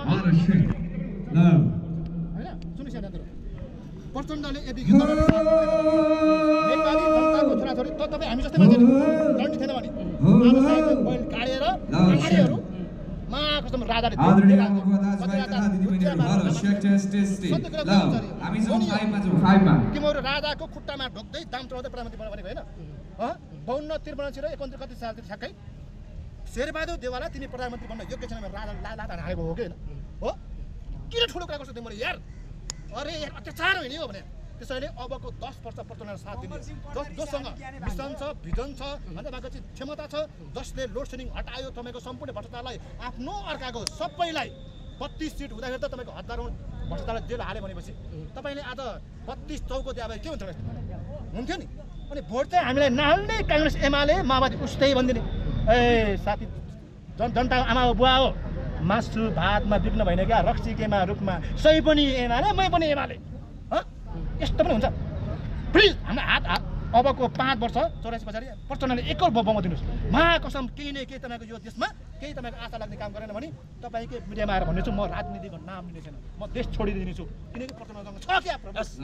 What a shame. No. हैन सुन्नुस् यहाँ प्रचण्डले यदि यो दलले साथ दिएन नेपाली जनताको छोराछोरी त तपाईँ हामी जस्तै मान्छेले लड्ने थिएन भने आज सायद बैल काटेर अगाडिहरू कसम राजाले आदरणीय दाजुभाइ तथा दिदीबहिनीहरू हेलो शेक टेस्ट ल हामी छौं 5 मा छौं 5 मा तिम्रो राजाको खुट्टामा ढोक्दै दाम चढाउँदै प्रधानमन्त्री बन्न भनेको हैन 52 53 र 31 कति सालतिर ठ्याक्कै शेरबहादुर देवाला तिमी प्रधानमन्त्री बन्न योग्य छैन राजा लाता हालेको हो कि हैन हो किन ठुलो कुरा गर्छ तिमीले यार अरे अत्याचार होइन हो भने त्यसैले अबको 10 वर्ष प्रचण्डलाई साथ दिने जससँग मिसन छ भिजन छ भन्दा बाको चाहिँ क्षमता छ जसले लोड सेडिङ हटायो तपाईको सम्पूर्ण भ्रष्टाचारलाई आफ्नो अर्काको सबैलाई 32 सिट हुँदाखेरि त तपाईको हजारौं भ्रष्टाचारलाई जेल हाले भनेपछि तपाईले आज 32 चौको दिए भए के हुन्छ हुन्थ्यो नि अनि भोट चाहिँ हामीलाई नहाल्ने कांग्रेस एमाले माओवादी उस्तै भन्दिने ए साथी जनता आमा बुवा हो मासु भातमा बिक्न भएन क्या रक्सीकेमा रुखमा सही पनि एमाले मै पनि एमाले यस्तो पनि हुन्छ प्लिज हाम्रो हात अबको 5 वर्ष 84 पछाडि प्रचण्डले एकल बहुमत दिनुस् महाकसम केही न केही तपाईको यो देशमा केही तपाईको आशा लाग्ने काम गरेन भने तपाईकै मिडियामा आएर भन्नेछु म राजनीतिको नाम लिने छैन म देश छोडिदिनेछु किनकि प्रचण्डसँग छ क्या प्रब्लम